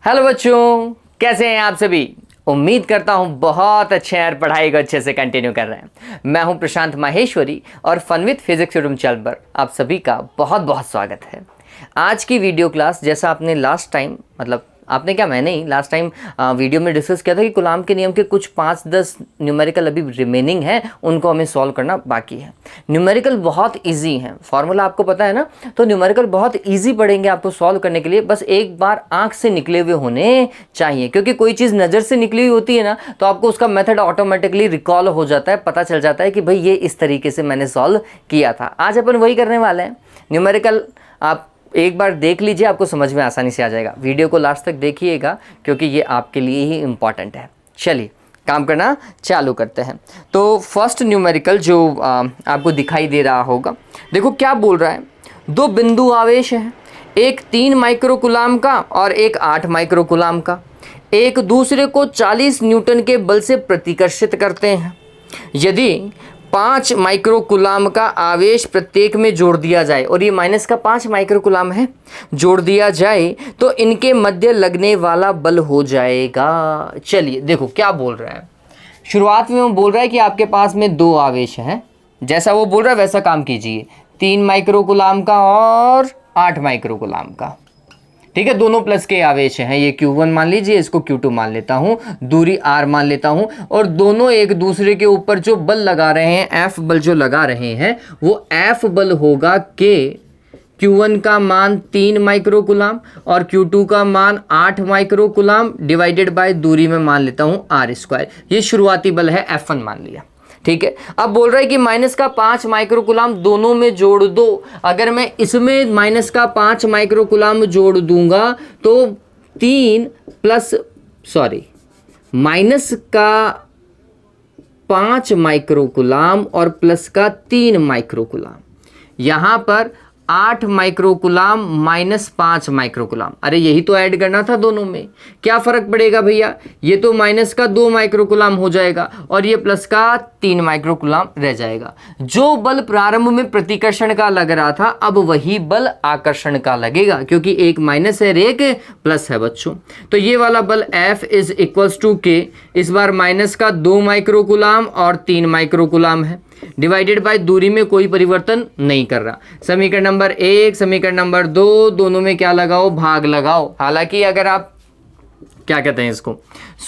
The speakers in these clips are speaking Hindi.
हेलो बच्चों, कैसे हैं आप सभी। उम्मीद करता हूं बहुत अच्छे हैं और पढ़ाई को अच्छे से कंटिन्यू कर रहे हैं। मैं हूं प्रशांत माहेश्वरी और fun with physics YouTube channel पर आप सभी का बहुत बहुत स्वागत है। आज की वीडियो क्लास, जैसा आपने लास्ट टाइम आपने क्या, मैंने ही लास्ट टाइम वीडियो में डिस्कस किया था कि कूलाम के नियम के कुछ 5-10 न्यूमेरिकल अभी रिमेनिंग हैं, उनको हमें सॉल्व करना बाकी है। न्यूमेरिकल बहुत इजी है, फॉर्मूला आपको पता है ना, तो न्यूमेरिकल बहुत इजी पड़ेंगे आपको सॉल्व करने के लिए। बस एक बार आंख से निकले हुए होने चाहिए, क्योंकि कोई चीज़ नज़र से निकली हुई होती है ना, तो आपको उसका मेथड ऑटोमेटिकली रिकॉल हो जाता है, पता चल जाता है कि भाई ये इस तरीके से मैंने सॉल्व किया था। आज अपन वही करने वाले हैं। न्यूमेरिकल आप एक बार देख लीजिए, आपको समझ में आसानी से आ जाएगा। वीडियो को लास्ट तक देखिएगा क्योंकि ये आपके लिए ही इम्पॉर्टेंट है। चलिए काम करना चालू करते हैं। तो फर्स्ट न्यूमेरिकल जो आपको दिखाई दे रहा होगा, देखो क्या बोल रहा है। दो बिंदु आवेश हैं, एक 3 माइक्रोकूलाम का और एक 8 माइक्रोकूलाम का, एक दूसरे को 40 न्यूटन के बल से प्रतिकर्षित करते हैं। यदि 5 माइक्रोकूलाम का आवेश प्रत्येक में जोड़ दिया जाए, और ये माइनस का 5 माइक्रोकूलाम है, जोड़ दिया जाए तो इनके मध्य लगने वाला बल हो जाएगा। चलिए देखो क्या बोल रहा है। शुरुआत में वो बोल रहा है कि आपके पास में 2 आवेश हैं, जैसा वो बोल रहा है वैसा काम कीजिए। 3 माइक्रोकूलाम का और 8 माइक्रोकूलाम का, ठीक है, दोनों प्लस के आवेश हैं। ये Q1 मान लीजिए, इसको Q2 मान लेता हूं, दूरी R मान लेता हूं, और दोनों एक दूसरे के ऊपर जो बल लगा रहे हैं, F बल जो लगा रहे हैं, वो F बल होगा कि Q1 का मान 3 माइक्रोकूलाम और Q2 का मान 8 माइक्रोकूलाम डिवाइडेड बाय दूरी में मान लेता हूं R²। ये शुरुआती बल है, F1 मान लिया, ठीक है। अब बोल रहा है कि माइनस का 5 माइक्रोकूलाम दोनों में जोड़ दो। अगर मैं इसमें माइनस का 5 माइक्रोकूलाम जोड़ दूंगा तो माइनस का 5 माइक्रोकूलाम और प्लस का 3 माइक्रोकूलाम, यहां पर 8 माइक्रोकूलाम माइनस 5 माइक्रोकूलाम। अरे यही तो ऐड करना था दोनों में, क्या फर्क पड़ेगा भैया। ये तो माइनस का 2 माइक्रोकूलाम हो जाएगा और ये प्लस का 3 माइक्रोकूलाम रह जाएगा। जो बल प्रारंभ में प्रतिकर्षण का लग रहा था, अब वही बल आकर्षण का लगेगा, क्योंकि एक माइनस है और एक प्लस है बच्चों। तो ये वाला बल F is equals to K, इस बार माइनस का 2 माइक्रोकूलाम और 3 माइक्रोकूलाम है, डिवाइडेड बाय दूरी में कोई परिवर्तन नहीं कर रहा। समीकरण नंबर 1, समीकरण नंबर 2, दोनों में क्या लगाओ, भाग लगाओ। हालांकि अगर आप क्या कहते हैं, इसको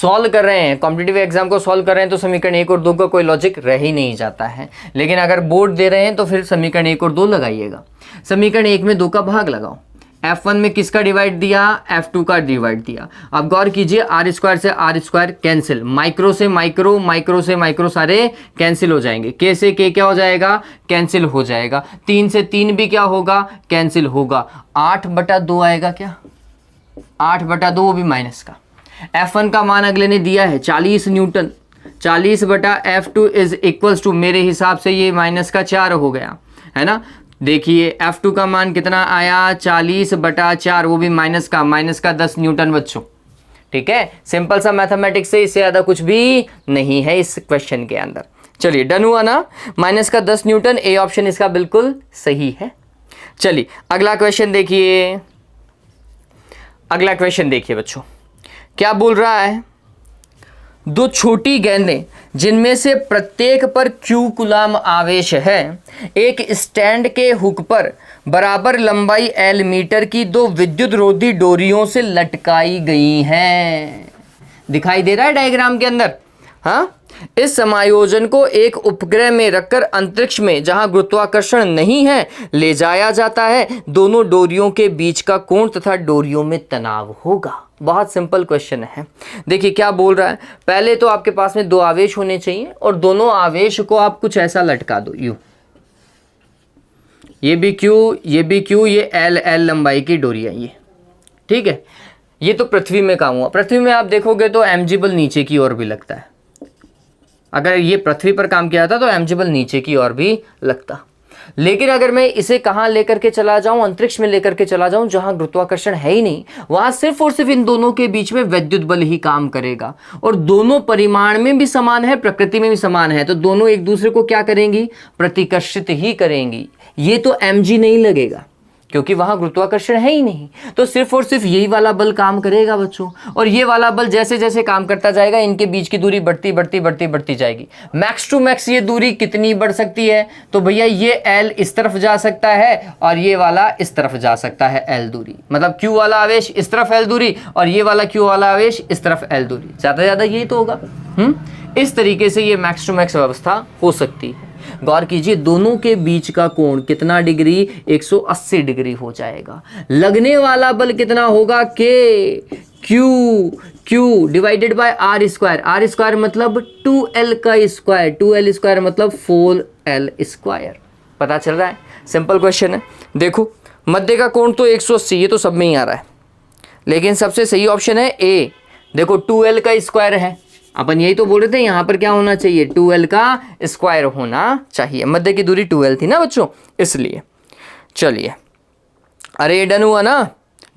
सॉल्व कर रहे हैं, कॉम्पिटिटिव एग्जाम को सॉल्व कर रहे हैं, तो समीकरण 1 और 2 का कोई लॉजिक रह ही नहीं जाता है। लेकिन अगर बोर्ड दे रहे हैं तो फिर समीकरण 1 और 2 लगाइएगा। समीकरण 1 में 2 का भाग लगाओ। F1 में किसका डिवाइड दिया, F2 का डिवाइड दिया। अब गौर कीजिए, R² से R² कैंसिल, माइक्रो से माइक्रो, माइक्रो से माइक्रो सारे कैंसिल हो जाएंगे। K से K क्या हो जाएगा, कैंसिल हो जाएगा। 3 से 3 भी क्या होगा, कैंसिल होगा। 8/2 आएगा क्या, 8/2, वो भी माइनस का। F1 का मान अगले ने दिया है 40 Newton, 40/F2 is equals to, मेरे हिसाब से ये माइनस का 4 हो गया है ना। देखिए F2 का मान कितना आया, 40/4, वो भी माइनस का 10 न्यूटन बच्चों, ठीक है। सिंपल सा मैथमेटिक्स से, इससे ज़्यादा कुछ भी नहीं है इस क्वेश्चन के अंदर। चलिए डन हुआ ना, माइनस का 10 न्यूटन, ए ऑप्शन इसका बिल्कुल सही है। चलिए अगला क्वेश्चन देखिए, अगला क्वेश्चन देखिए बच्चों, क्या बोल रहा है। 2 छोटी गेंदें जिनमें से प्रत्येक पर Q कूलाम आवेश है, एक स्टैंड के हुक पर बराबर लंबाई L मीटर की 2 विद्युत रोधी डोरियों से लटकाई गई हैं। दिखाई दे रहा है डायग्राम के अंदर, हाँ। इस समायोजन को एक उपग्रह में रखकर अंतरिक्ष में, जहां गुरुत्वाकर्षण नहीं है, ले जाया जाता है। दोनों डोरियों के बीच का कोण तथा डोरियों में तनाव होगा। बहुत सिंपल क्वेश्चन है। देखिए क्या बोल रहा है। पहले तो आपके पास में 2 आवेश होने चाहिए और दोनों आवेश को आप कुछ ऐसा लटका दो, यूं, ये भी Q, ये भी Q, ये L लंबाई की डोरी है ये, ठीक है। ये तो पृथ्वी में काम हुआ। पृथ्वी में आप देखोगे तो mg बल नीचे की ओर भी लगता है। अगर ये पृथ्वी पर काम किया था तो mg बल नीचे की ओर भी लगता। लेकिन अगर मैं इसे कहाँ लेकर के चला जाऊं, अंतरिक्ष में लेकर के चला जाऊं, जहां गुरुत्वाकर्षण है ही नहीं, वहां सिर्फ और सिर्फ इन दोनों के बीच में विद्युत बल ही काम करेगा। और दोनों परिमाण में भी समान है, प्रकृति में भी समान है, तो दोनों एक दूसरे को क्या करेंगी, प्रतिकर्षित ही करेंगी। ये तो mg नहीं लगेगा, क्योंकि वहां गुरुत्वाकर्षण है ही नहीं। तो सिर्फ और सिर्फ यही वाला बल काम करेगा बच्चों, और ये वाला बल जैसे जैसे काम करता जाएगा इनके बीच की दूरी बढ़ती बढ़ती बढ़ती बढ़ती जाएगी। मैक्स टू मैक्स ये दूरी कितनी बढ़ सकती है? तो भैया ये L इस तरफ जा सकता है और ये वाला इस तरफ जा सकता है L दूरी, मतलब Q वाला आवेश इस तरफ L दूरी और ये वाला Q वाला आवेश इस तरफ L दूरी, ज्यादा ज्यादा यही तो होगा। इस तरीके से ये मैक्स टू मैक्स व्यवस्था हो सकती है। गौर कीजिए, दोनों के बीच का कोण कितना डिग्री? 180 डिग्री हो जाएगा। लगने वाला बल कितना होगा? Q divided by R square. R square मतलब 2L का स्क्वायर, 2L स्क्वायर मतलब 4L स्क्वायर। पता चल रहा है? सिंपल क्वेश्चन है। देखो मध्य का कोण तो 180, ये तो सब में ही आ रहा है, लेकिन सबसे सही ऑप्शन है ए। देखो 2L का स्क्वायर है, अपन यही तो बोल रहे थे, यहां पर क्या होना चाहिए? 2L का स्क्वायर होना चाहिए। मध्य की दूरी 2L थी ना बच्चों, इसलिए। चलिए, अरे डन हुआ ना?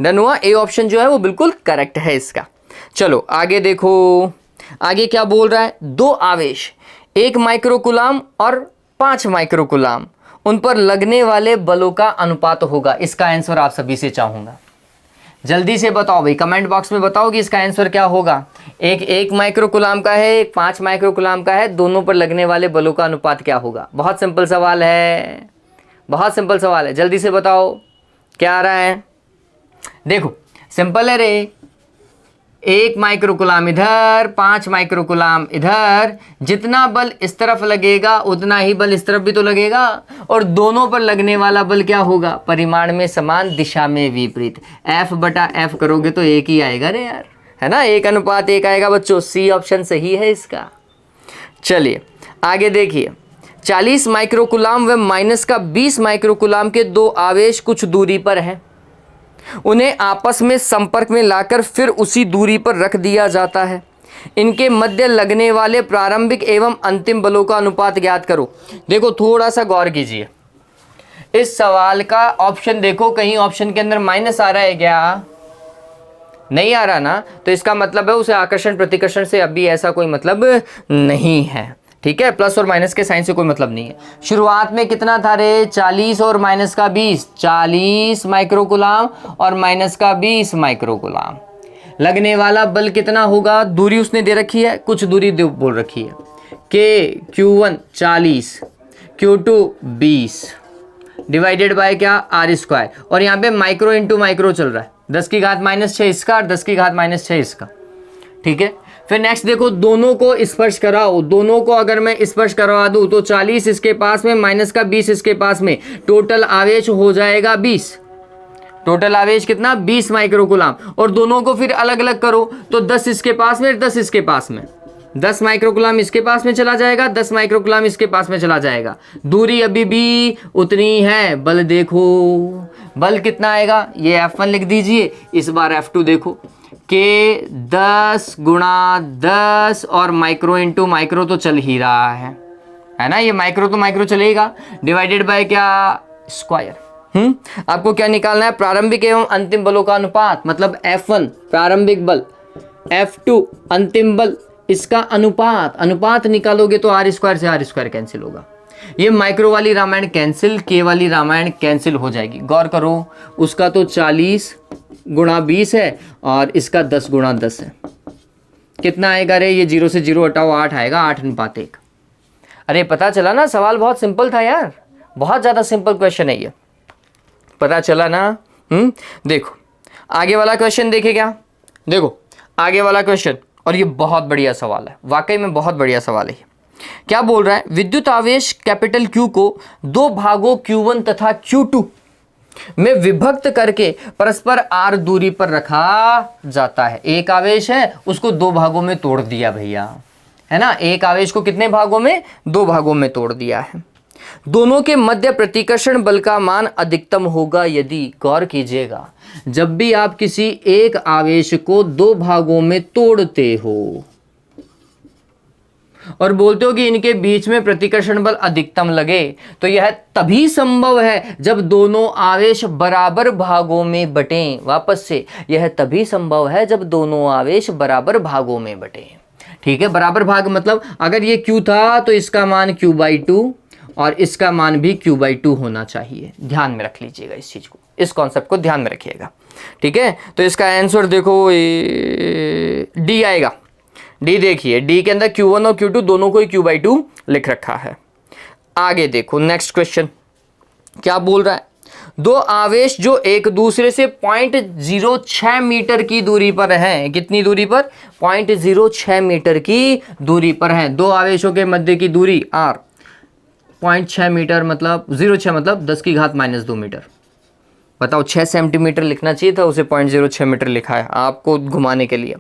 डन हुआ। ए ऑप्शन जो है वो बिल्कुल करेक्ट है इसका। चलो आगे देखो, आगे क्या बोल रहा है? दो आवेश 1 माइक्रोकुलाम और 5 माइक्रोकुलाम, उन पर लगने वाले बलों का अनुपात होगा। इसका आंसर आप सभी से चाहूंगा, जल्दी से बताओ भाई, कमेंट बॉक्स में बताओ कि इसका आंसर क्या होगा। एक 1 माइक्रोकुलाम का है, एक 5 माइक्रोकुलाम का है, दोनों पर लगने वाले बलों का अनुपात क्या होगा? बहुत सिंपल सवाल है, बहुत सिंपल सवाल है, जल्दी से बताओ क्या आ रहा है। देखो सिंपल है रे, 1 माइक्रोकुलाम इधर, 5 माइक्रोकुलाम इधर, जितना बल इस तरफ लगेगा उतना ही बल इस तरफ भी तो लगेगा, और दोनों पर लगने वाला बल क्या होगा? परिमाण में समान, दिशा में विपरीत। F/F करोगे तो एक ही आएगा रे यार, है ना? 1:1 आएगा बच्चों। सी ऑप्शन सही है इसका। चलिए आगे देखिए, 40 माइक्रोकुलाम व -20 माइक्रोकुलाम के दो आवेश कुछ दूरी पर हैं, उन्हें आपस में संपर्क में लाकर फिर उसी दूरी पर रख दिया जाता है। इनके मध्य लगने वाले प्रारंभिक एवं अंतिम बलों का अनुपात ज्ञात करो। देखो थोड़ा सा गौर कीजिए, इस सवाल का ऑप्शन देखो, कहीं ऑप्शन के अंदर माइनस आ रहा है क्या? नहीं आ रहा ना, तो इसका मतलब है उसे आकर्षण प्रतिकर्षण से अभी ऐसा कोई मतलब नहीं है। ठीक है, प्लस और माइनस के साइन से कोई मतलब नहीं है। शुरुआत में कितना था रे? 40 और -20, 40 माइक्रोकुलाम और -20 माइक्रोकुलाम। लगने वाला बल कितना होगा? दूरी उसने दे रखी है, कुछ दूरी बोल रखी है, Q1 40, Q2 20 डिवाइडेड बाय क्या? R स्क्वायर, और यहाँ पे माइक्रो इंटू माइक्रो चल रहा है, 10⁻⁶ इसका और 10⁻⁶ इसका। ठीक है, फिर नेक्स्ट देखो, दोनों को स्पर्श कराओ। दोनों को अगर मैं स्पर्श करवा दूं तो 40 इसके पास में, -20 इसके पास में, टोटल आवेश हो जाएगा 20। टोटल आवेश कितना? 20 माइक्रोकुलाम। और दोनों को फिर अलग अलग करो तो 10 इसके पास में, 10 इसके पास में, 10 माइक्रोकुलाम इसके पास में चला जाएगा, 10 माइक्रोकुलाम इसके पास में चला जाएगा। दूरी अभी भी उतनी है। बल देखो, बल कितना आएगा? ये F1 लिख दीजिए, इस बार F2 देखो, के 10 × 10 और माइक्रो इंटू माइक्रो तो चल ही रहा है ना? ये माइक्रो तो माइक्रो चलेगा, डिवाइडेड बाय क्या? स्क्वायर। आपको क्या निकालना है? प्रारंभिक एवं अंतिम बलों का अनुपात, मतलब F1 प्रारंभिक बल, F2 अंतिम बल, इसका अनुपात। अनुपात निकालोगे तो R स्क्वायर से R स्क्वायर कैंसिल होगा। ये माइक्रो वाली रामायण कैंसिल, के वाली रामायण कैंसिल हो जाएगी। गौर करो, उसका तो 40 × 20 है और इसका 10 × 10 है। कितना आएगा रे? ये 0 से 0 हटाओ, 8 आएगा, 8:1। अरे पता चला ना, सवाल बहुत सिंपल था यार, बहुत ज़्यादा सिंपल क्वेश्चन है ये। पता चला ना? देखो आगे वाला क्वेश्चन देखे क्या? देखो आगे वाला क्वेश्चन, और ये बहुत बढ़िया सवाल है, वाकई में बहुत बढ़िया सवाल है। क्या बोल रहा है? विद्युत आवेश कैपिटल Q को दो भागों Q1 तथा Q2 में विभक्त करके परस्पर R दूरी पर रखा जाता है। एक आवेश है, उसको दो भागों में तोड़ दिया भैया, है ना? एक आवेश को कितने भागों में? 2 भागों में तोड़ दिया है। दोनों के मध्य प्रतिकर्षण बल का मान अधिकतम होगा यदि, गौर कीजिएगा, जब भी आप किसी एक आवेश को 2 भागों में तोड़ते हो और बोलते हो कि इनके बीच में प्रतिकर्षण बल अधिकतम लगे, तो यह तभी संभव है जब दोनों आवेश बराबर भागों में बटें। वापस से, यह तभी संभव है जब दोनों आवेश बराबर भागों में बटें। ठीक है, बराबर भाग मतलब अगर ये Q था तो इसका मान Q/2 और इसका मान भी Q/2 होना चाहिए। ध्यान में रख लीजिएगा इस चीज को। इस कॉन्सेप्ट को ध्यान में रखिएगा, ठीक है। तो इसका आंसर देखो डी आएगा। डी देखिए, डी के अंदर Q1 और Q2 दोनों को ही Q/2 लिख रखा है। आगे देखो नेक्स्ट क्वेश्चन क्या बोल रहा है। दो आवेश जो एक दूसरे से 0.06 मीटर की दूरी पर हैं, कितनी दूरी पर? 0.06 मीटर की दूरी पर हैं। दो आवेशों के मध्य की दूरी r 0.6 मीटर मतलब 0.6 मतलब 10⁻² मीटर। बताओ 6 सेंटीमीटर लिखना चाहिए था, उसे 0.06 मीटर लिखा है आपको घुमाने के लिए।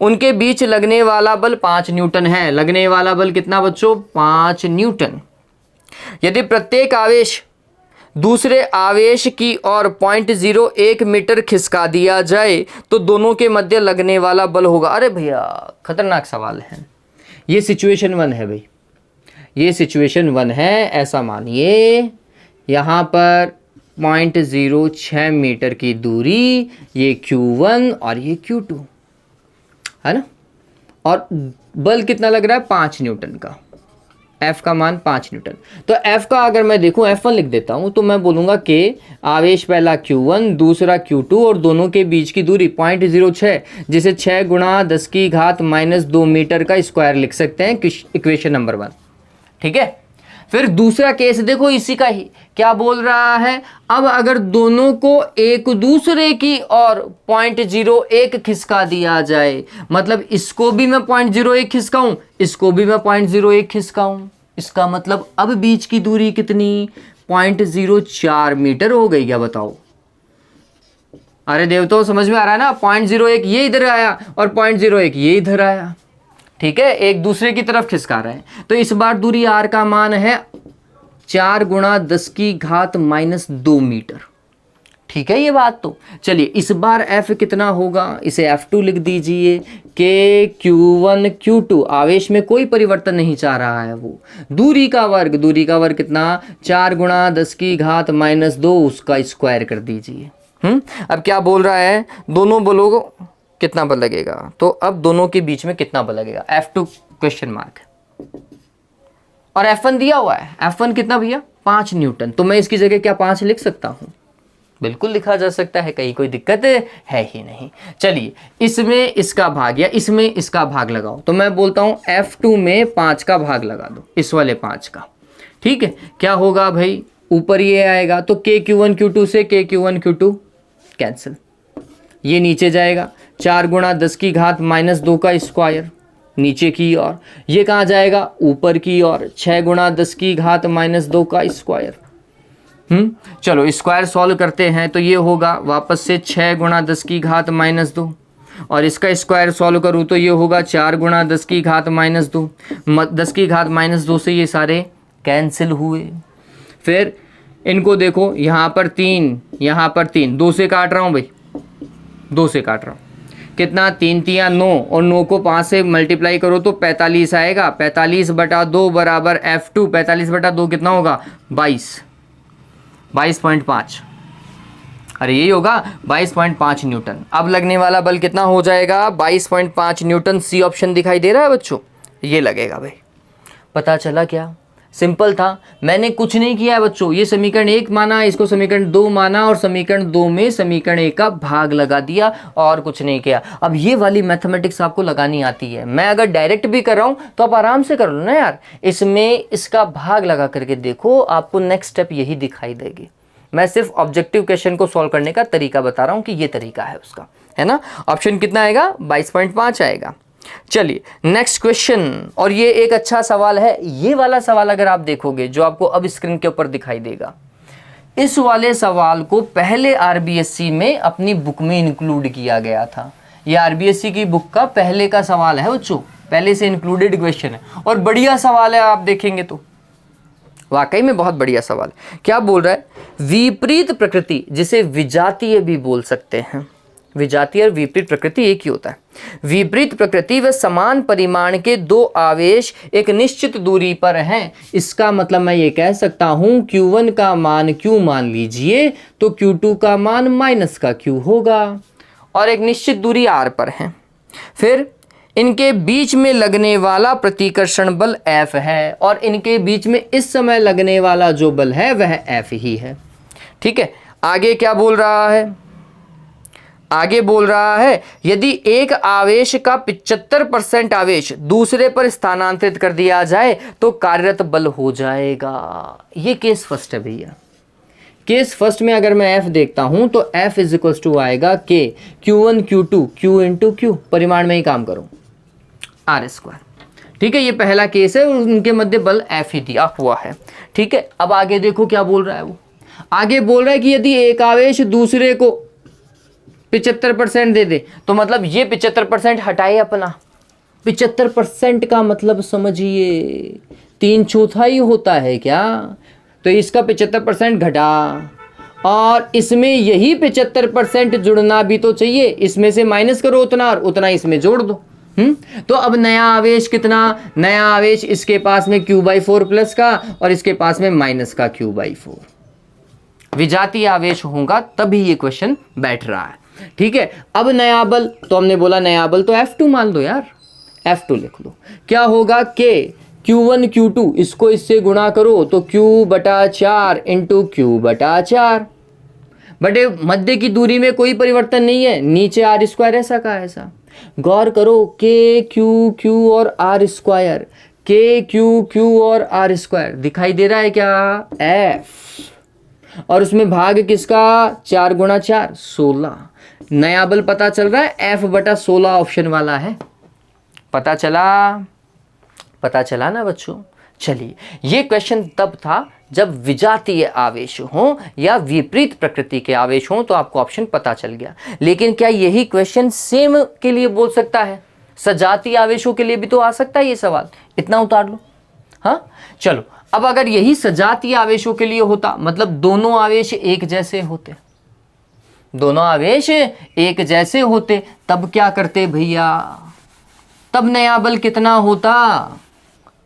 उनके बीच लगने वाला बल 5 न्यूटन है। लगने वाला बल कितना बच्चों? 5 न्यूटन। यदि प्रत्येक आवेश दूसरे आवेश की ओर 0.01 मीटर खिसका दिया जाए तो दोनों के मध्य लगने वाला बल होगा। अरे भैया खतरनाक सवाल है ये। सिचुएशन 1 है भाई, ये सिचुएशन 1 है। ऐसा मानिए यहाँ पर 0.06 मीटर की दूरी, ये Q1 और ये Q2 है ना, और बल कितना लग रहा है? 5 न्यूटन का। F का मान 5 न्यूटन। तो F का अगर मैं देखूं, F1 लिख देता हूं, तो मैं बोलूंगा कि आवेश पहला Q1 दूसरा Q2 और दोनों के बीच की दूरी 0.06, जिसे 6 × 10⁻² मीटर का स्क्वायर लिख सकते हैं, इक्वेशन नंबर 1, ठीक है। फिर दूसरा केस देखो इसी का ही, क्या बोल रहा है? अब अगर दोनों को एक दूसरे की ओर 0.01 खिसका दिया जाए, मतलब इसको भी मैं 0.01 खिसकाऊं, इसको भी मैं 0.01 खिसकाऊं, इसका मतलब अब बीच की दूरी कितनी? 0.04 मीटर हो गई। क्या बताओ? अरे देवताओं समझ में आ रहा है ना? 0.01 ये इधर आया और 0.01 ये इधर आया, ठीक है, एक दूसरे की तरफ खिसका रहे हैं। तो इस बार दूरी r का मान है 4 × 10⁻² मीटर, ठीक है ये बात। तो चलिए इस बार f कितना होगा? इसे F2 लिख दीजिए कि Q1 Q2 आवेश में कोई परिवर्तन नहीं चाह रहा है वो। दूरी का वर्ग, दूरी का वर्ग कितना? 4 × 10⁻², उसका स्क्वायर कर दीजिए। अब क्या बोल रहा है? दोनों बलों को कितना बल लगेगा? तो अब दोनों के बीच में कितना बल लगेगा? F2 क्वेश्चन मार्क, और F1 दिया हुआ है। F1 कितना भैया? 5 न्यूटन। तो मैं इसकी जगह क्या 5 लिख सकता हूं? बिल्कुल लिखा जा सकता है, कहीं कोई दिक्कत है ही नहीं। चलिए इसमें इसका भाग या इसमें इसका भाग लगाओ, तो मैं बोलता हूं F2 में 5 का भाग लगा दो, इस वाले 5 का, ठीक है। क्या होगा भाई? ऊपर ये आएगा तो KQ1 Q2 से KQ1 Q2 कैंसिल, ये नीचे जाएगा 4 × 10⁻² का स्क्वायर नीचे की ओर, ये कहाँ जाएगा? ऊपर की ओर 6 × 10⁻² का स्क्वायर। चलो स्क्वायर सॉल्व करते हैं तो ये होगा वापस से 6 × 10⁻², और इसका स्क्वायर सॉल्व करूँ तो ये होगा 4 × 10⁻²। 10⁻² से ये सारे कैंसिल हुए। फिर इनको देखो, यहाँ पर 3, यहाँ पर 3, 2 से काट रहा हूँ भाई, 2 से काट रहा हूँ। कितना? 3 × 3 = 9, और 9 को 5 से मल्टीप्लाई करो तो 45 आएगा। 45/2 बराबर F2। 45/2 कितना होगा? 22.5। अरे यही होगा 22.5 न्यूटन। अब लगने वाला बल कितना हो जाएगा? 22.5 न्यूटन। सी ऑप्शन दिखाई दे रहा है बच्चों, ये लगेगा भाई। पता चला क्या? सिंपल था, मैंने कुछ नहीं किया है बच्चों। ये समीकरण 1 माना, इसको समीकरण 2 माना, और समीकरण 2 में समीकरण 1 का भाग लगा दिया, और कुछ नहीं किया। अब ये वाली मैथमेटिक्स आपको लगानी आती है। मैं अगर डायरेक्ट भी कर रहा हूँ तो आप आराम से कर लो ना यार। इसमें इसका भाग लगा करके देखो, आपको नेक्स्ट स्टेप यही दिखाई देगी। मैं सिर्फ ऑब्जेक्टिव क्वेश्चन को सॉल्व करने का तरीका बता रहा हूँ कि ये तरीका है उसका, है ना। ऑप्शन कितना आएगा? 22.5 आएगा। चलिए नेक्स्ट क्वेश्चन, और ये एक अच्छा सवाल है। ये वाला सवाल अगर आप देखोगे जो आपको अब स्क्रीन के ऊपर दिखाई देगा, इस वाले सवाल को पहले आरबीएससी में अपनी बुक में इंक्लूड किया गया था। ये आरबीएससी की बुक का पहले का सवाल है बच्चों, पहले से इंक्लूडेड क्वेश्चन है, और बढ़िया सवाल है। आप देखेंगे तो वाकई में बहुत बढ़िया सवाल। क्या बोल रहा है? विपरीत प्रकृति, जिसे विजातीय भी बोल सकते हैं। विजातीय और विपरीत प्रकृति एक ही होता है। विपरीत प्रकृति व समान परिमाण के दो आवेश एक निश्चित दूरी पर हैं। इसका मतलब मैं ये कह सकता हूं Q1 का मान Q मान लीजिए तो Q2 का मान माइनस का Q होगा, और एक निश्चित दूरी R पर है। फिर इनके बीच में लगने वाला प्रतिकर्षण बल F है, और इनके बीच में इस समय लगने वाला जो बल है वह F ही है। ठीक है, आगे क्या बोल रहा है, आगे बोल रहा है यदि एक आवेश का 75% आवेश दूसरे पर स्थानांतरित कर दिया जाए तो कार्यरत बल हो जाएगा। ये केस फर्स्ट है भैया। केस फर्स्ट में अगर मैं F देखता हूं तो F इज इक्वल टू आएगा K Q1 Q2 Q into Q, परिमाण में ही काम करो, R स्क्वायर। ठीक है, ये पहला केस है और उनके मध्य बल F ही दिया हुआ है। ठीक है, अब आगे देखो क्या बोल रहा है वो। आगे बोल रहा है कि यदि एक आवेश दूसरे को 75% दे दे, तो मतलब ये 75% हटाए अपना। 75% का मतलब समझिए 3/4 होता है क्या, तो इसका 75% घटा और इसमें यही 75% जुड़ना भी तो चाहिए, इसमें से माइनस करो उतना और उतना इसमें जोड़ दो। तो अब नया आवेश कितना, नया आवेश इसके पास में Q/4 प्लस का और इसके पास में माइनस का Q/4 विजातीय आवेश होगा, तभी ये क्वेश्चन बैठ रहा है। ठीक है, अब नया बल, तो हमने बोला नया बल तो F2 मान लो यार, F2 लिख लो। क्या होगा K Q1 Q2, इसको इससे गुणा करो तो Q/4 इंटू Q/4, बटे मध्य की दूरी में कोई परिवर्तन नहीं है, नीचे R स्क्वायर ऐसा का ऐसा। गौर करो K Q Q और R square, K Q Q और R स्क्वायर दिखाई दे रहा है क्या, F, और उसमें भाग किसका 4 गुणा 4 16। नया बल पता चल रहा है F/16 ऑप्शन वाला है। पता चला ना बच्चों। चलिए, ये क्वेश्चन तब था जब विजातीय आवेश हो या विपरीत प्रकृति के आवेश हो तो आपको ऑप्शन पता चल गया। लेकिन क्या यही क्वेश्चन सेम के लिए बोल सकता है, सजातीय आवेशों के लिए भी तो आ सकता है ये सवाल, इतना उतार लो। हाँ चलो, अब अगर यही सजातीय आवेशों के लिए होता, मतलब दोनों आवेश एक जैसे होते, दोनों आवेश एक जैसे होते, तब क्या करते भैया, तब नया बल कितना होता,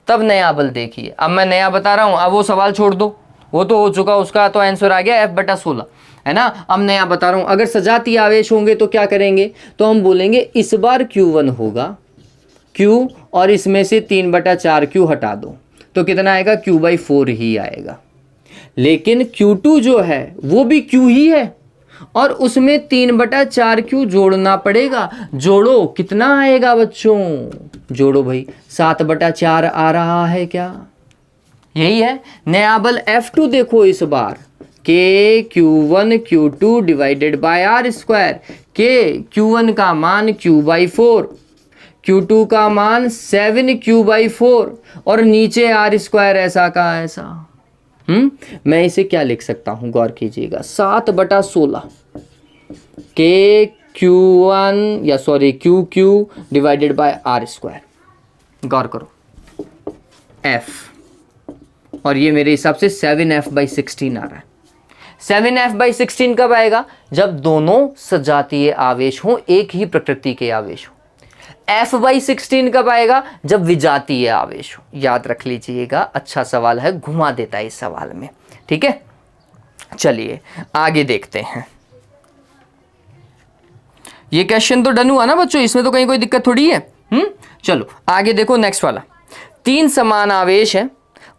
तब नया बल देखिए। अब मैं नया बता रहा हूं, अब वो सवाल छोड़ दो, वो तो हो चुका, उसका तो आंसर आ गया F/16 है ना। अब नया बता रहा हूं, अगर सजातीय आवेश होंगे तो क्या करेंगे, तो हम बोलेंगे इस बार Q1 होगा Q और इसमें से 3/4 हटा दो तो कितना आएगा, Q/4 ही आएगा। लेकिन Q2 जो है वो भी Q ही है और उसमें 3/4 जोड़ना पड़ेगा। जोड़ो, कितना आएगा बच्चों, जोड़ो भाई, 7/4 आ रहा है क्या, यही है। नया बल F2 देखो इस बार, K Q1 Q2 divided by R square. K Q1 का मान Q/4, Q2 का मान 7 Q/4 और नीचे R स्क्वायर ऐसा का ऐसा। मैं इसे क्या लिख सकता हूं, गौर कीजिएगा, 7/16 K Q1 या sorry QQ divided by R square. गौर करो F, और ये मेरे हिसाब से 7F/16 आ रहा है। 7F/16 कब आएगा, जब दोनों सजातीय आवेश हों, एक ही प्रकृति के आवेश हो। F/16 कब आएगा, जब विजातीय आवेश हो। याद रख लीजिएगा, अच्छा सवाल है, घुमा देता है इस सवाल में। ठीक है, चलिए आगे देखते हैं। ये क्वेश्चन तो डन हुआ ना बच्चों, इसमें तो कहीं कोई दिक्कत थोड़ी है। चलो आगे देखो, नेक्स्ट वाला। 3 समान आवेश हैं,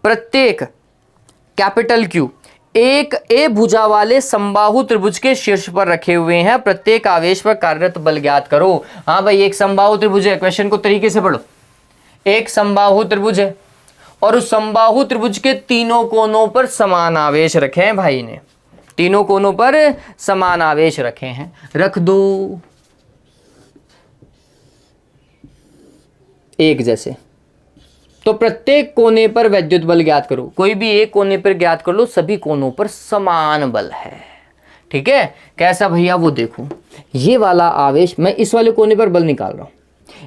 प्रत्येक कैपिटल Q एक ए भुजा वाले समबाहु त्रिभुज के शीर्ष पर रखे हुए हैं, प्रत्येक आवेश पर कार्यरत बल ज्ञात करो। हाँ भाई, एक समबाहु त्रिभुज है, क्वेश्चन को तरीके से पढ़ो। एक समबाहु त्रिभुज है और उस समबाहु त्रिभुज के तीनों कोनों पर समान आवेश रखे हैं भाई ने, तीनों कोनों पर समान आवेश रखे हैं, रख दो एक जैसे। तो प्रत्येक कोने पर वैद्युत बल ज्ञात करो, कोई भी एक कोने पर ज्ञात कर लो, सभी कोनों पर समान बल है। ठीक है, कैसा भैया, वो देखो, ये वाला आवेश, मैं इस वाले कोने पर बल निकाल रहा हूं,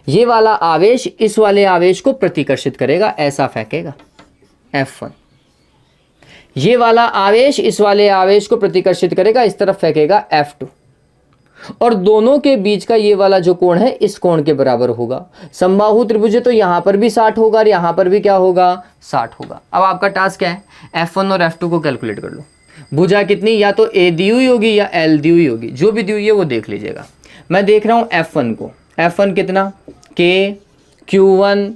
ये वाला आवेश इस वाले आवेश को प्रतिकर्षित करेगा, ऐसा फेंकेगा F1। ये वाला आवेश इस वाले आवेश को प्रतिकर्षित करेगा, इस तरफ फेंकेगा F2। और दोनों के बीच का ये वाला जो कोण है इस कोण के बराबर होगा। समबाहु त्रिभुज है तो यहां पर भी 60 होगा और यहां पर भी क्या होगा, 60 होगा। अब आपका टास्क क्या है, F1 और F2 को कैलकुलेट कर लो। भुजा कितनी, या तो A दी हुई होगी या L दी हुई होगी, जो भी दी हुई है वो देख लीजिएगा। मैं देख रहा हूं F1 को, F1 कितना, K Q1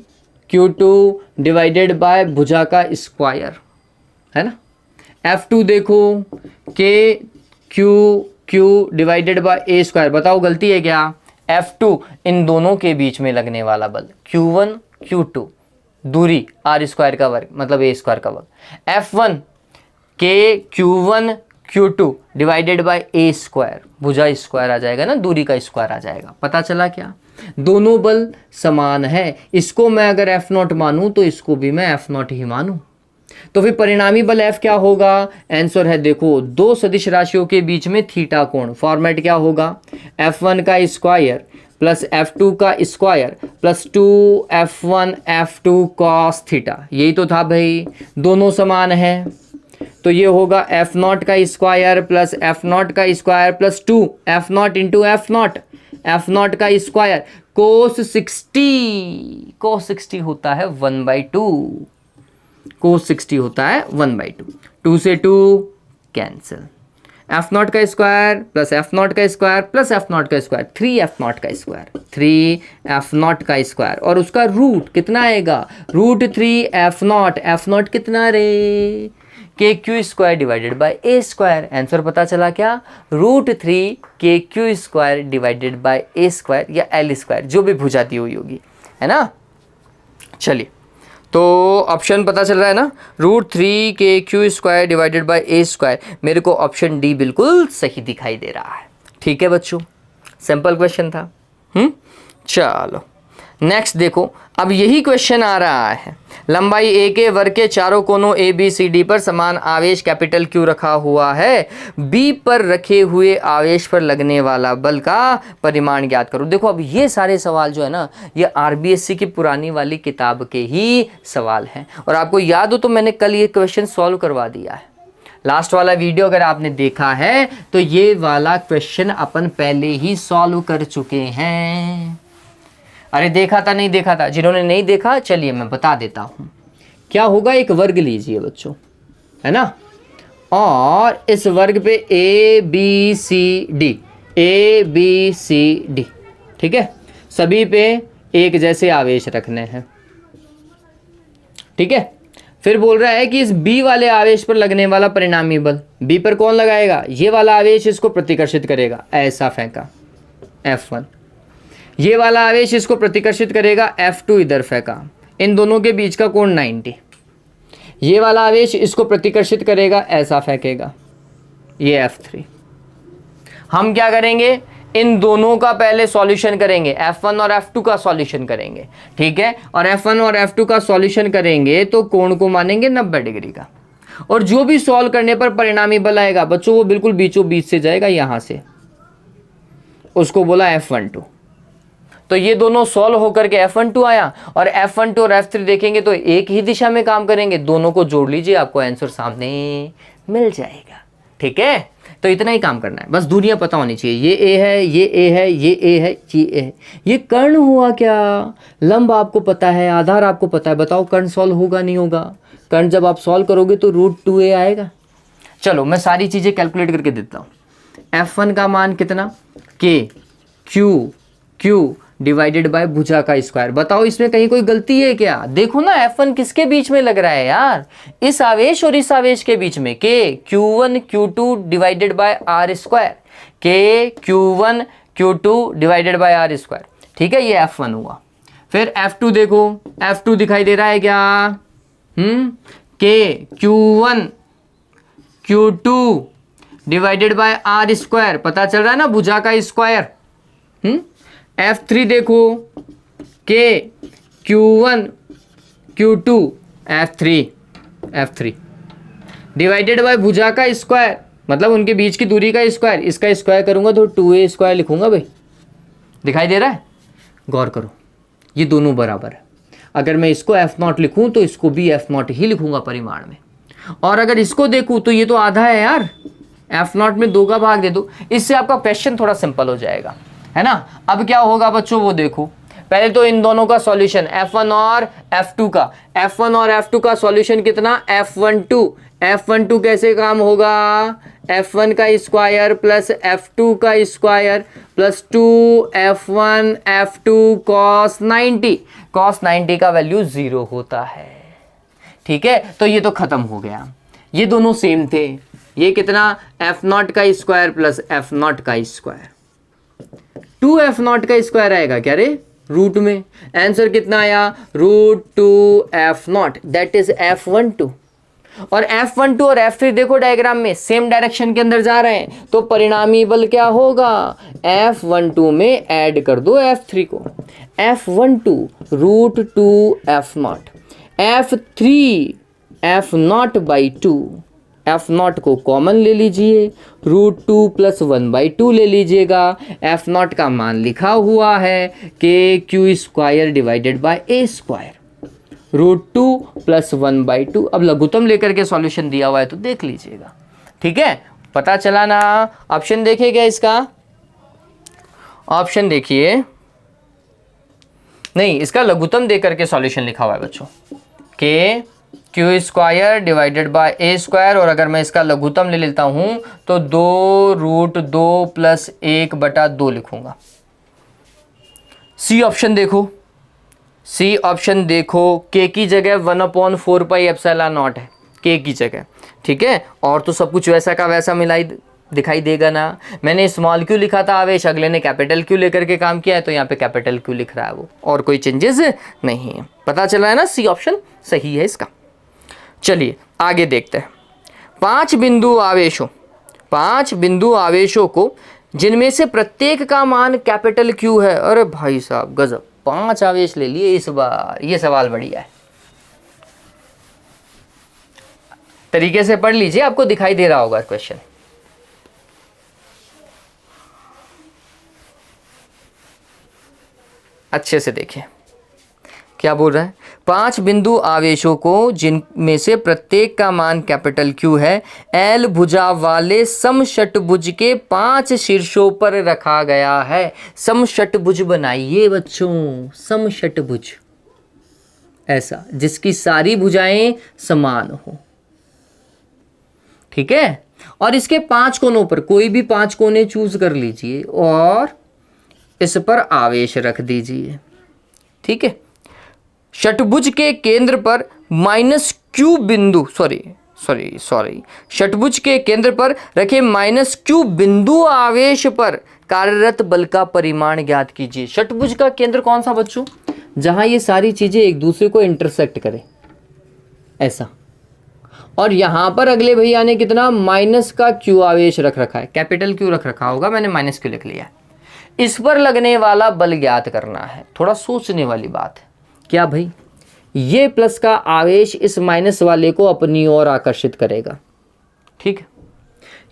Q2 divided bye भुजा का स्क्वायर है ना। F2 देखो, K Q divided by A square. बताओ गलती है क्या? F2 इन दोनों के बीच में लगने वाला बल, Q1 Q2 दूरी आर स्क्वायर का वर्ग मतलब ए स्क्वायर का वर्ग, F1 के Q1 Q2 डिवाइडेड बाय ए स्क्वायर, भुजा स्क्वायर आ जाएगा ना, दूरी का स्क्वायर आ जाएगा। पता चला क्या? दोनों बल समान है। इसको मैं अगर F0 मानूं तो इसको भी मैं F0 ही मानूं, तो फिर परिणामी बल F क्या होगा? आंसर है देखो, दो सदिश राशियों के बीच में थीटा कोण। फॉर्मेट क्या होगा? F1 का स्क्वायर प्लस F2 का square plus 2F1 F2 cos theta. यही तो था भाई, दोनों समान है तो ये होगा F0 का स्क्वायर प्लस F0 का square plus 2F0 into F0 का स्क्वायर कोस 60 होता है 1/2, कोस 60 होता है 1/2, 2 से 2 कैंसिल, F0 का स्क्वायर प्लस F0 का स्क्वायर प्लस F0 का स्क्वायर 3F0 का स्क्वायर, 3F0 का स्क्वायर और उसका रूट कितना आएगा? √3F0। F0 कितना रे? KQ square divided by A square. Answer पता चला क्या? √3KQ square divided by A square या एल स्क्वायर, जो भी भुजा दी हुई होगी, है ना। चलिए, तो ऑप्शन पता चल रहा है ना, √3KQ square divided by A square. मेरे को ऑप्शन डी बिल्कुल सही दिखाई दे रहा है। ठीक है बच्चों, सिंपल क्वेश्चन था। चलो नेक्स्ट देखो, अब यही क्वेश्चन आ रहा है। लंबाई ए के वर्ग के चारों कोनों ए बी सी डी पर समान आवेश कैपिटल क्यू रखा हुआ है, बी पर रखे हुए आवेश पर लगने वाला बल का परिमाण ज्ञात करो। देखो अब ये सारे सवाल जो है ना, ये आरबीएससी की पुरानी वाली किताब के ही सवाल हैं, और आपको याद हो तो मैंने कल ये क्वेश्चन सॉल्व करवा दिया है। लास्ट वाला वीडियो अगर आपने देखा है तो ये वाला क्वेश्चन अपन पहले ही सॉल्व कर चुके हैं। अरे देखा था, नहीं देखा था? जिन्होंने नहीं देखा चलिए मैं बता देता हूं। क्या होगा, एक वर्ग लीजिए बच्चों, है ना, और इस वर्ग पे ए बी सी डी, ठीक है, सभी पे एक जैसे आवेश रखने हैं। ठीक है, फिर बोल रहा है कि इस बी वाले आवेश पर लगने वाला परिणामी बल, बी पर कौन लगाएगा? ये वाला आवेश इसको प्रतिकर्षित करेगा, ऐसा फेंका F1, ये वाला आवेश इसको प्रतिकर्षित करेगा, F2 इधर फेंका, इन दोनों के बीच का कोण 90, ये वाला आवेश इसको प्रतिकर्षित करेगा, ऐसा फेंकेगा, ये F3। हम क्या करेंगे, इन दोनों का पहले सॉल्यूशन करेंगे, F1 और F2 का सॉल्यूशन करेंगे, ठीक है, और F1 और F2 का सॉल्यूशन करेंगे तो कोण को मानेंगे 90 डिग्री का, और जो भी सॉल्व करने पर परिणामी बल आएगा बच्चों वो बिल्कुल बीचों बीच से जाएगा, यहां से, उसको बोला F12। तो ये दोनों सॉल्व होकर के F12 आया, और F12 और F3 देखेंगे तो एक ही दिशा में काम करेंगे, दोनों को जोड़ लीजिए, आपको आंसर सामने मिल जाएगा। ठीक है, तो इतना ही काम करना है, बस दूरियां पता होनी चाहिए, ये ए है, ये ए है, ये ए है, ये ए है। ये कर्ण हुआ क्या? लंब आपको पता है, आधार आपको पता है, बताओ कर्ण सॉल्व होगा नहीं होगा? कर्ण जब आप सॉल्व करोगे तो √2a आएगा। चलो मैं सारी चीजें कैलकुलेट करके देता हूँ। F1 का मान कितना? Q डिवाइडेड बाय भुजा का स्क्वायर। बताओ इसमें कहीं कोई गलती है क्या? देखो ना, F1 किसके बीच में लग रहा है यार? इस आवेश और इस आवेश के बीच में, Q1 Q2 divided by R square, Q1 Q2 divided by R square. ठीक है, ये F1 हुआ। फिर F2 देखो, F2 दिखाई दे रहा है क्या? Q1 Q2 divided by R square, पता चल रहा है ना, भुजा का स्क्वायर। F3 देखो, Q1 Q2 F3 divided by भुजा का स्क्वायर, मतलब उनके बीच की दूरी का स्क्वायर। इसका स्क्वायर करूंगा तो 2a स्क्वायर लिखूंगा भाई, दिखाई दे रहा है? गौर करो, ये दोनों बराबर है। अगर मैं इसको F0 लिखूं तो इसको भी F0 ही लिखूंगा परिमाण में, और अगर इसको देखूं तो ये तो आधा है यार, F0 में 2 का भाग दे दो, इससे आपका क्वेश्चन थोड़ा सिंपल हो जाएगा, है ना। अब क्या होगा बच्चों, वो देखो, पहले तो इन दोनों का सॉल्यूशन F1 और F2 का, F1 और F2 का सॉल्यूशन कितना? F12 कैसे काम होगा? F1 का स्क्वायर प्लस F2 का square plus 2F1 F2 cos 90 का वैल्यू 0 होता है। ठीक है, तो ये तो खत्म हो गया, ये दोनों सेम थे। ये कितना एफ नॉट का स्क्वायर प्लस एफ नॉट का स्क्वायर, 2f0 का स्क्वायर आएगा क्या रे रूट में। आंसर कितना आया √2f0 दैट इज f12। और f12 और f3 देखो डायग्राम में सेम डायरेक्शन के अंदर जा रहे हैं, तो परिणामी बल क्या होगा, f12 में ऐड कर दो f3 को, f12 √2f0, f3 f0/2, f0 को कॉमन ले लीजिए, √2 + 1/2 ले लीजिएगा। f0 का मान लिखा हुआ है kq² डिवाइडेड बाय a², √2 + 1/2। अब लघुत्तम लेकर के सॉल्यूशन दिया हुआ है तो देख लीजिएगा, ठीक है, पता चला ना। ऑप्शन देखिएगा इसका, ऑप्शन देखिए, नहीं इसका लघुत्तम देकर के सॉल्यूशन लिखा हुआ है बच्चों, kq² डिवाइडेड बाय a², और अगर मैं इसका लघुत्तम ले लेता हूं तो 2√2 + 1/2 लिखूंगा। सी ऑप्शन देखो, सी ऑप्शन देखो, k की जगह 1/4πε0 है, k की जगह, ठीक है, और तो सब कुछ वैसा का वैसा मिलाई दिखाई देगा ना। मैंने स्मॉल क्यू लिखा था आवेश, अगले ने कैपिटल क्यू लेकर के काम किया है, तो यहाँ पे कैपिटल क्यू लिख रहा है वो, और कोई चेंजेस नहीं है। पता चला है ना, सी ऑप्शन सही है इसका। चलिए आगे देखते हैं। 5 बिंदु आवेशों को जिनमें से प्रत्येक का मान कैपिटल क्यू है, अरे भाई साहब गजब, 5 आवेश ले लिए इस बार, ये सवाल बढ़िया है, तरीके से पढ़ लीजिए, आपको दिखाई दे रहा होगा क्वेश्चन। अच्छे से देखिए क्या बोल रहा है। 5 बिंदु आवेशों को जिनमें से प्रत्येक का मान कैपिटल क्यू है, एल भुजा वाले समषटभुज के 5 शीर्षों पर रखा गया है। समषटभुज बनाइए बच्चों, समषटभुज ऐसा जिसकी सारी भुजाएं समान हो, ठीक है, और इसके 5 कोनों पर कोई भी 5 कोने चूज कर लीजिए और इस पर आवेश रख दीजिए, ठीक है। षटभुज के केंद्र पर -q बिंदु, सॉरी, षटभुज के केंद्र पर रखे -q बिंदु आवेश पर कार्यरत बल का परिमाण ज्ञात कीजिए। षटभुज का केंद्र कौन सा बच्चों, जहां ये सारी चीजें एक दूसरे को इंटरसेक्ट करें, ऐसा, और यहां पर अगले भैया ने कितना -q आवेश रख रखा है, कैपिटल क्यू रख रखा होगा, मैंने -q लिख लिया है। इस पर लगने वाला बल ज्ञात करना है। थोड़ा सोचने वाली बात है, क्या भाई, ये प्लस का आवेश इस माइनस वाले को अपनी ओर आकर्षित करेगा, ठीक है,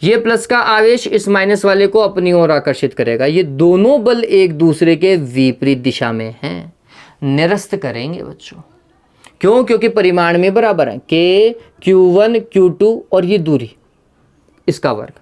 ये प्लस का आवेश इस माइनस वाले को अपनी ओर आकर्षित करेगा। ये दोनों बल एक दूसरे के विपरीत दिशा में हैं, निरस्त करेंगे बच्चों। क्यों, क्योंकि परिमाण में बराबर है, k q1 q2 और ये दूरी इसका वर्ग,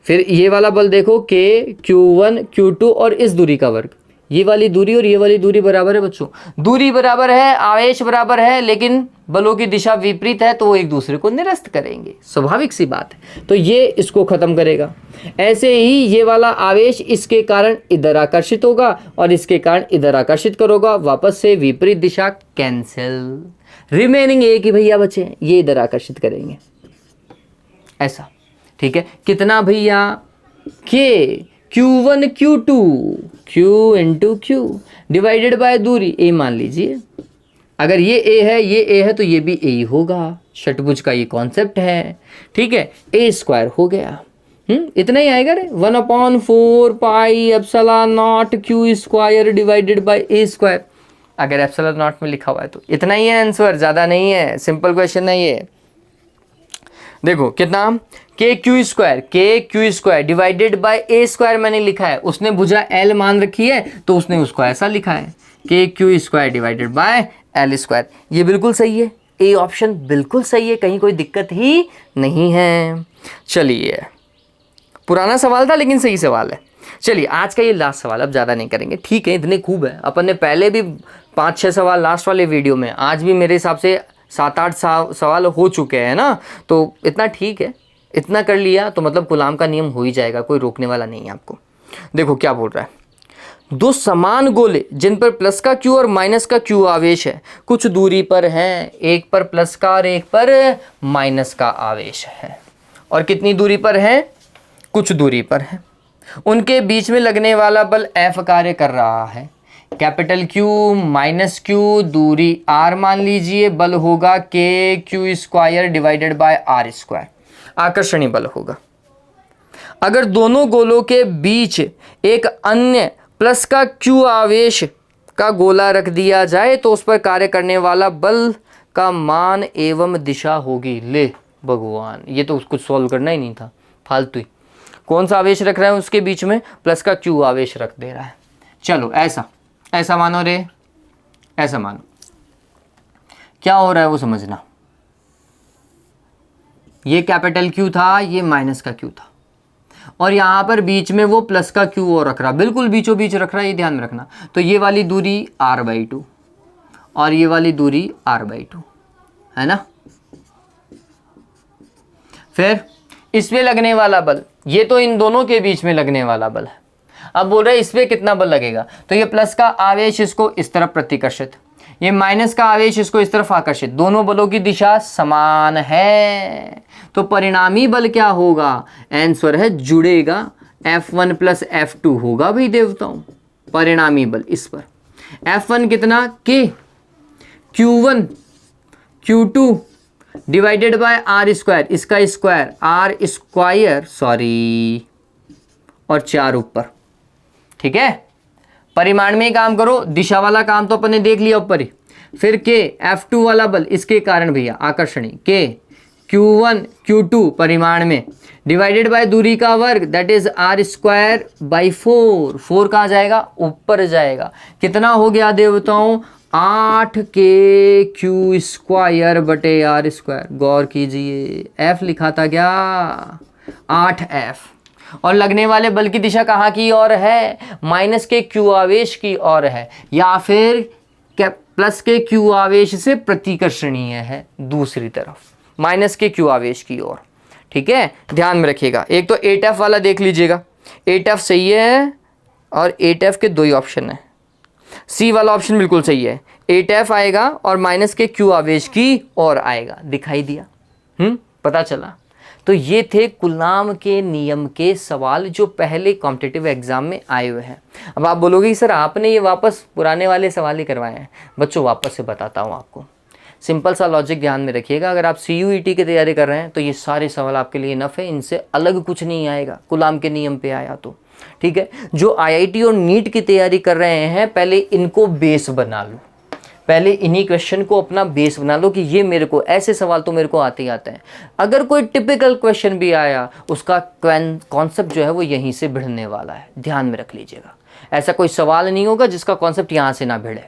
फिर ये वाला बल देखो k q1 q2 और इस दूरी का वर्ग, ये वाली दूरी और ये वाली दूरी बराबर है बच्चों। दूरी बराबर है, आवेश बराबर है, लेकिन बलों की दिशा विपरीत है, तो वो एक दूसरे को निरस्त करेंगे, स्वाभाविक सी बात है। तो ये इसको खत्म करेगा। ऐसे ही ये वाला आवेश इसके कारण इधर आकर्षित होगा और इसके कारण इधर आकर्षित करोगा, वापस से विपरीत दिशा कैंसिल, रिमेनिंग एक ही भैया बचे, ये इधर आकर्षित करेंगे, ऐसा, ठीक है। कितना भैया, k q1 q2 q × q divided by दूरी a मान लीजिए। अगर ये a है, ये a है, तो ये भी a ही होगा, षटभुज का ये कॉन्सेप्ट है, ठीक है। a² हो गया, इतना ही आएगा रे, 1/4πε0 q² डिवाइडेड बाय a²। अगर ε0 में लिखा हुआ है तो इतना ही है आंसर, ज़्यादा नहीं है, सिंपल क्वेश्चन है ये। देखो कितना, kq² डिवाइडेड बाय a² मैंने लिखा है, उसने भुजा l मान रखी है तो उसने उसको ऐसा लिखा है, kq² डिवाइडेड बाय l²। ये बिल्कुल सही है, ए ऑप्शन बिल्कुल सही है, कहीं कोई दिक्कत ही नहीं है। चलिए, पुराना सवाल था लेकिन सही सवाल है। चलिए आज का ये लास्ट सवाल, अब ज़्यादा नहीं करेंगे, ठीक है, इतने खूब है। अपन ने पहले भी 5-6 सवाल लास्ट वाले वीडियो में, आज भी मेरे हिसाब से 7-8 सवाल हो चुके हैं ना, तो इतना ठीक है, इतना कर लिया तो मतलब गुलाम का नियम हो ही जाएगा, कोई रोकने वाला नहीं है आपको। देखो क्या बोल रहा है, 2 समान गोले जिन पर प्लस का q और माइनस का q आवेश है, कुछ दूरी पर हैं, एक पर प्लस का और एक पर माइनस का आवेश है। और कितनी दूरी पर है, कुछ दूरी पर है। उनके बीच में लगने वाला बल F कार्य कर रहा है। कैपिटल Q माइनस Q, दूरी R मान लीजिए, बल होगा KQ² डिवाइडेड बाय R², आकर्षणी बल होगा। अगर दोनों गोलों के बीच एक अन्य प्लस का Q आवेश का गोला रख दिया जाए तो उस पर कार्य करने वाला बल का मान एवं दिशा होगी। ले भगवान, ये तो कुछ सॉल्व करना ही नहीं था, फालतू ही। कौन सा आवेश रख रहा है उसके बीच में, प्लस का Q आवेश रख दे रहा है। चलो ऐसा मानो रे, ऐसा मानो, क्या हो रहा है वो समझना। ये कैपिटल Q था, ये माइनस का Q था, और यहां पर बीच में वो प्लस का Q और रख रहा, बिल्कुल बीचों बीच रख रहा है, ये ध्यान में रखना। तो ये वाली दूरी R/2 और ये वाली दूरी R/2 है ना। फिर इस पे लगने वाला बल, ये तो इन दोनों के बीच में लगने वाला बल है। अब बोल रहे हैं इस पे कितना बल लगेगा, तो ये प्लस का आवेश इसको इस तरफ प्रतिकर्षित, ये माइनस का आवेश इसको इस तरफ आकर्षित, दोनों बलों की दिशा समान है। तो परिणामी बल क्या होगा, आंसर है जुड़ेगा, F1 प्लस F2 होगा भाई देवताओं, परिणामी बल इस पर। F1 कितना, K Q1 Q2 divided bye R², इसका स्क्वायर R², सॉरी, और 4 ऊपर, ठीक है। परिमाण में काम करो, दिशा वाला काम तो अपन ने देख लिया ऊपर ही। फिर K F2 वाला बल, इसके कारण भैया आकर्षणी, K Q1 Q2 परिमाण में डिवाइडेड बाय दूरी का वर्ग, दैट इज R²/4। 4 कहाँ जाएगा, ऊपर जाएगा। कितना हो गया देवताओं, 8KQ² बटे R²। गौर कीजिए, F लिखा था क्या, 8F। और लगने वाले बल की दिशा कहाँ की ओर है, माइनस के Q आवेश की ओर है, या फिर प्लस के Q आवेश से प्रतिकर्षणीय है, दूसरी तरफ माइनस के Q आवेश की ओर, ठीक है। ध्यान में रखिएगा। एक तो 8F वाला देख लीजिएगा, 8F सही है, और 8F के 2 ही ऑप्शन है। C वाला ऑप्शन बिल्कुल सही है, 8F आएगा और माइनस के Q आवेश की ओर आएगा। दिखाई दिया, पता चला। तो ये थे कूलाम के नियम के सवाल जो पहले कॉम्पिटिटिव एग्जाम में आए हुए हैं। अब आप बोलोगे सर आपने ये वापस पुराने वाले सवाल ही करवाए हैं। बच्चों वापस से बताता हूँ आपको, सिंपल सा लॉजिक ध्यान में रखिएगा। अगर आप CUET की तैयारी कर रहे हैं तो ये सारे सवाल आपके लिए इनफ है, इनसे अलग कुछ नहीं आएगा कूलाम के नियम पे आया तो, ठीक है। जो IIT और नीट की तैयारी कर रहे हैं पहले इनको बेस बना लो, पहले इन्हीं क्वेश्चन को अपना बेस बना लो कि ये मेरे को ऐसे सवाल तो मेरे को आते ही आते हैं। अगर कोई टिपिकल क्वेश्चन भी आया उसका कॉन्सेप्ट जो है वो यहीं से भिड़ने वाला है, ध्यान में रख लीजिएगा। ऐसा कोई सवाल नहीं होगा जिसका कॉन्सेप्ट यहाँ से ना भिड़े।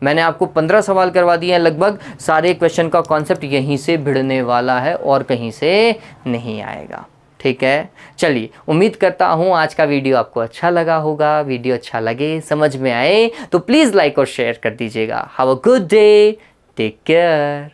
मैंने आपको 15 सवाल करवा दिए हैं, लगभग सारे क्वेश्चन का कॉन्सेप्ट यहीं से भिड़ने वाला है और कहीं से नहीं आएगा, ठीक है। चलिए, उम्मीद करता हूँ आज का वीडियो आपको अच्छा लगा होगा। वीडियो अच्छा लगे, समझ में आए तो प्लीज़ लाइक और शेयर कर दीजिएगा। Have a good day, take care.